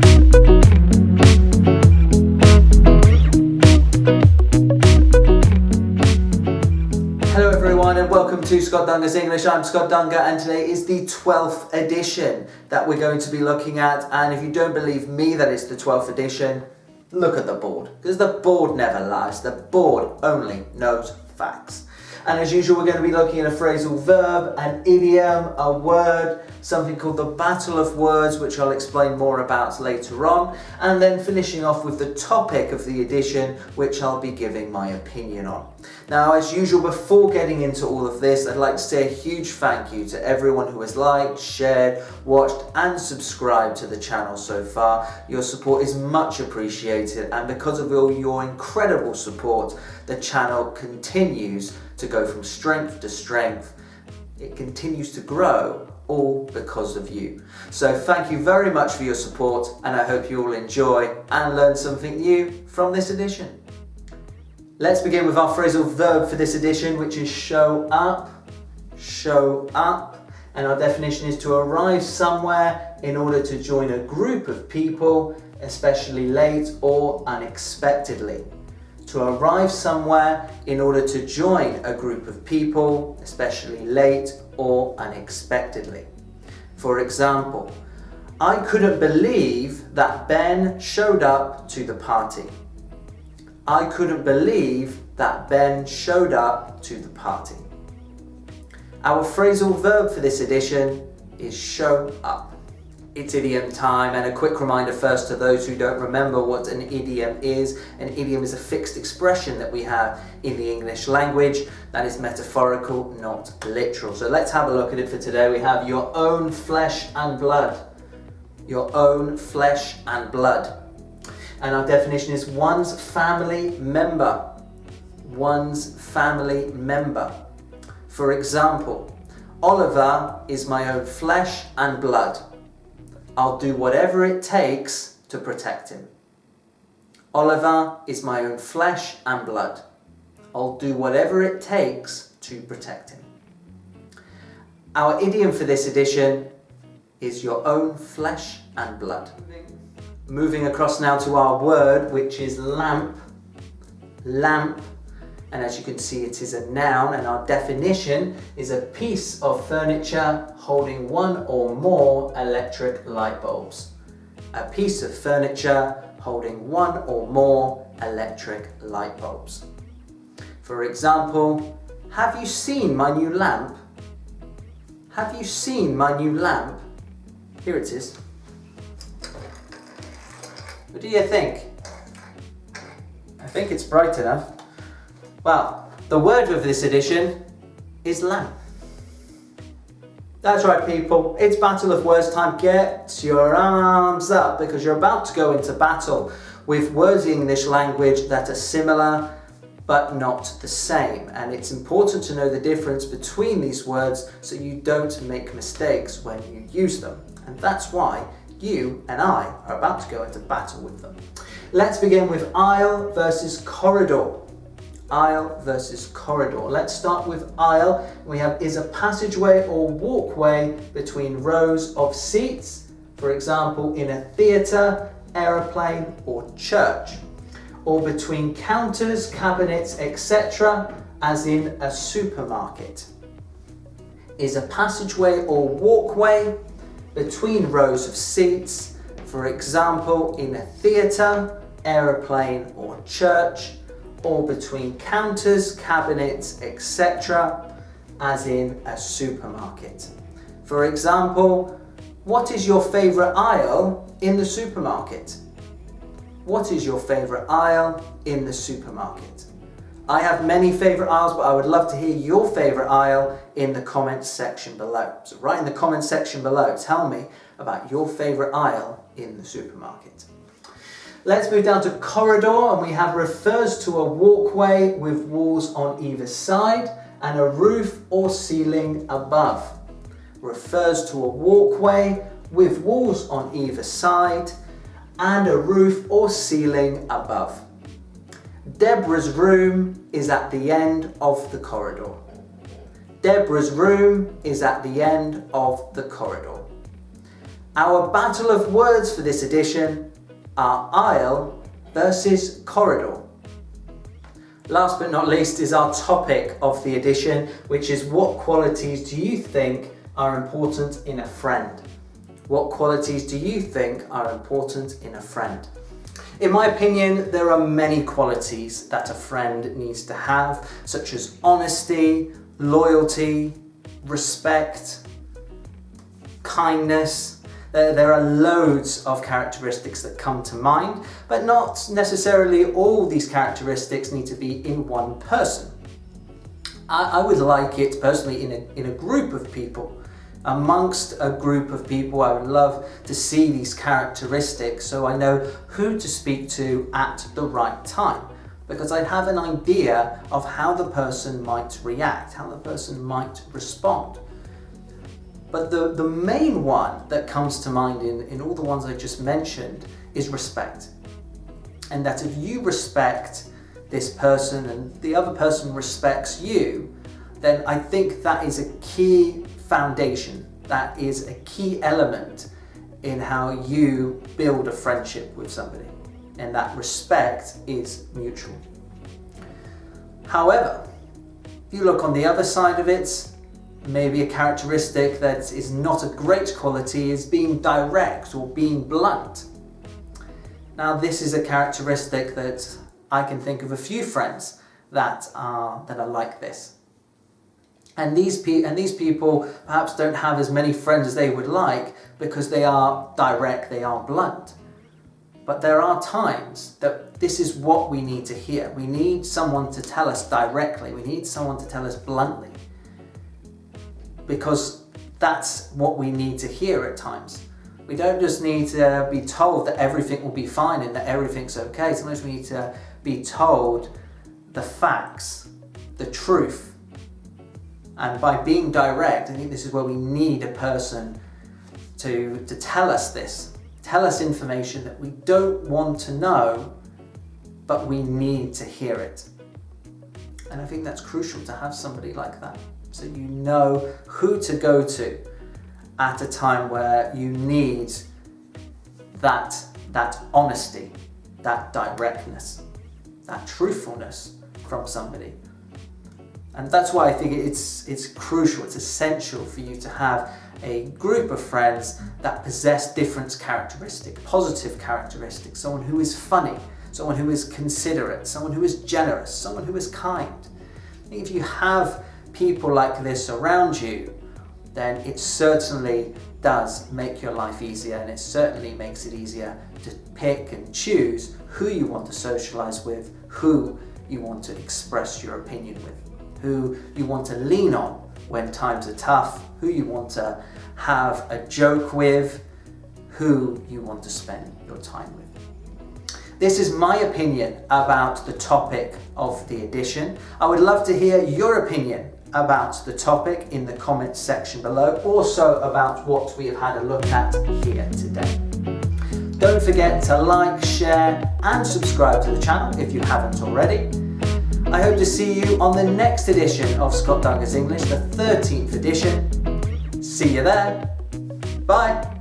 Hello everyone and welcome to Scott Dunger's English. I'm Scott Dunger and today is the 12th edition that we're going to be looking at, and if you don't believe me that it's the 12th edition, look at the board, because the board never lies. The board only knows facts. And as usual, we're going to be looking at a phrasal verb, an idiom, a word, something called the battle of words, which I'll explain more about later on, and then finishing off with the topic of the edition, which I'll be giving my opinion on. Now, as usual, before getting into all of this, I'd like to say a huge thank you to everyone who has liked, shared, watched and subscribed to the channel so far. Your support is much appreciated, and because of all your incredible support, the channel continues to go from strength to strength. It continues to grow, all because of you. So thank you very much for your support, and I hope you all enjoy and learn something new from this edition. Let's begin with our phrasal verb for this edition, which is show up. Show up. And our definition is to arrive somewhere in order to join a group of people, especially late or unexpectedly. To arrive somewhere in order to join a group of people, especially late or unexpectedly. For example, I couldn't believe that Ben showed up to the party. I couldn't believe that Ben showed up to the party. Our phrasal verb for this edition is show up. It's idiom time, and a quick reminder first to those who don't remember what an idiom is. An idiom is a fixed expression that we have in the English language that is metaphorical, not literal. So let's have a look at it for today. We have your own flesh and blood. Your own flesh and blood. And our definition is one's family member. One's family member. For example, Oliver is my own flesh and blood. I'll do whatever it takes to protect him. Oliver is my own flesh and blood. I'll do whatever it takes to protect him. Our idiom for this edition is your own flesh and blood. Moving across now to our word, which is lamp. Lamp. And as you can see, it is a noun, and our definition is a piece of furniture holding one or more electric light bulbs. A piece of furniture holding one or more electric light bulbs. For example, have you seen my new lamp? Have you seen my new lamp? Here it is. What do you think? I think it's bright enough. Well, the word of this edition is lamp. That's right, people, it's battle of words time. Get your arms up, because you're about to go into battle with words in the English language that are similar but not the same. And it's important to know the difference between these words so you don't make mistakes when you use them. And that's why you and I are about to go into battle with them. Let's begin with aisle versus corridor. Aisle versus corridor. Let's start with aisle. We have is a passageway or walkway between rows of seats, for example in a theatre, aeroplane or church, or between counters, cabinets, etc., as in a supermarket. Is a passageway or walkway between rows of seats, for example in a theatre, aeroplane or church, or between counters, cabinets, etc., as in a supermarket. For example, what is your favourite aisle in the supermarket? What is your favourite aisle in the supermarket? I have many favourite aisles, but I would love to hear your favourite aisle in the comments section below. So write in the comments section below, tell me about your favourite aisle in the supermarket. Let's move down to corridor, and we have refers to a walkway with walls on either side and a roof or ceiling above. Refers to a walkway with walls on either side and a roof or ceiling above. Deborah's room is at the end of the corridor. Deborah's room is at the end of the corridor. Our battle of words for this edition are aisle versus corridor. Last but not least is our topic of the edition, which is what qualities do you think are important in a friend? What qualities do you think are important in a friend? In my opinion, there are many qualities that a friend needs to have, such as honesty, loyalty, respect, kindness. There are loads of characteristics that come to mind, but not necessarily all these characteristics need to be in one person. I would like it personally in a group of people. Amongst a group of people, I would love to see these characteristics so I know who to speak to at the right time, because I have an idea of how the person might react, how the person might respond. But the main one that comes to mind in all the ones I just mentioned is respect. And that if you respect this person and the other person respects you, then I think that is a key foundation. That is a key element in how you build a friendship with somebody. And that respect is mutual. However, if you look on the other side of it, maybe a characteristic that is not a great quality is being direct or being blunt. Now, this is a characteristic that I can think of a few friends that are like this. And these people perhaps don't have as many friends as they would like because they are direct, they are blunt. But there are times that this is what we need to hear. We need someone to tell us directly. We need someone to tell us bluntly. Because that's what we need to hear at times. We don't just need to be told that everything will be fine and that everything's okay. Sometimes we need to be told the facts, the truth. And by being direct, I think this is where we need a person to tell us this. Tell us information that we don't want to know, but we need to hear it. And I think that's crucial to have somebody like that. So you know who to go to at a time where you need that honesty, that directness, that truthfulness from somebody. And that's why I think it's crucial, it's essential for you to have a group of friends that possess different characteristics, positive characteristics, someone who is funny, someone who is considerate, someone who is generous, someone who is kind. I think if you have people like this around you, then it certainly does make your life easier, and it certainly makes it easier to pick and choose who you want to socialize with, who you want to express your opinion with, who you want to lean on when times are tough, who you want to have a joke with, who you want to spend your time with. This is my opinion about the topic of the edition. I would love to hear your opinion about the topic in the comments section below, also about what we have had a look at here today. Don't forget to like, share and subscribe to the channel if you haven't already. I hope to see you on the next edition of Scott Dunger's English, the 13th edition. See you there. Bye.